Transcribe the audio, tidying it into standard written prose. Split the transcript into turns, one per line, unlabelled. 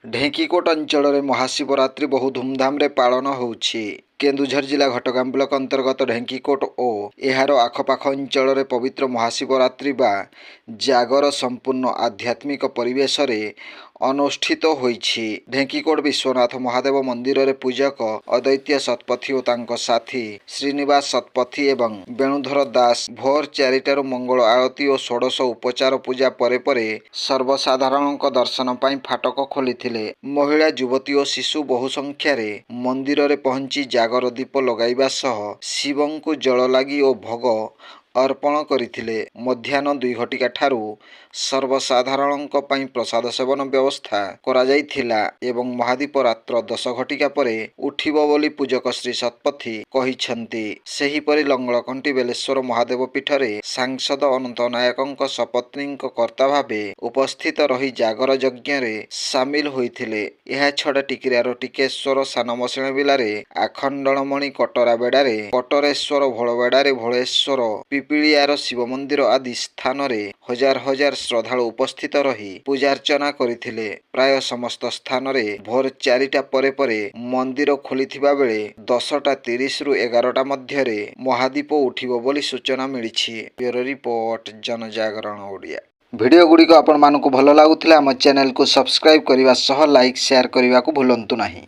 ढेंकीकोट अंचल महाशिवरात्रि बहु धूमधाम रे पालन होउछि। केन्दुझर जिला घटगां ब्लॉक अंतर्गत ढेंकीकोट और एहार आखपाख अंचल पवित्र महाशिवरात्रि बा जागर संपूर्ण आध्यात्मिक परिवेश रे अनुष्ठित होइछि। ढेंकीकोट विश्वनाथ महादेव मंदिर रे पूजक अद्वैत शतपथी और तांको साथी श्रीनिवास शतपथी एवं वेणुधर दास भोर 4टार मंगल आरती और षोडश उपचार पूजा परे परे सर्वसाधारण दर्शन पाई फाटक खोलिथिले। महिला युवती और शिशु बहु संख्यार मंदिर रे पहुंची जागर दीप लगाइबा सह शिवंकु जल लागी और भोग अर्पण करथिले। मध्याह्न 2 घटिका ठारू सर्वसाधारण प्रसाद सेवन व्यवस्था करा जाइथिला एवं महादीप रात्र 10 घटिका परे उठिबो बोली पूजक श्री शतपथी कहिसंती। सेहीपरि लंगलकंटी बेलेश्वर महादेव पीठरे सांसद अनंत नायकंक सपत्नी कर्ता भावे उपस्थित रही जागर यज्ञ रे सामिल होइथिले। एहा छडा टिकिरार टिकेश्वर सानमसिण बिलारे आखंडणमणि कटरा बेडारे कटरेश्वर भोलबेडारे भोलेश्वर पिपिलियार शिव मंदिर आदि स्थान रे हजार हजार श्रद्धालु उपस्थित रही पूजार्चना करथिले। प्राय समस्त स्थान रे भोर 4टा परे परे मंदिर खोलिथिबा बेले 10:30 रु 11टा मध्यरे महादीप उठिबो बोली सूचना मिलिछि। ब्यूरो रिपोर्ट जनजागरण ओडिया। वीडियो गुड़िक आपण मानकु भल लागुथिला आम चैनल को सब्सक्राइब करने सह लाइक शेयर करने को भूलंतु नहीं।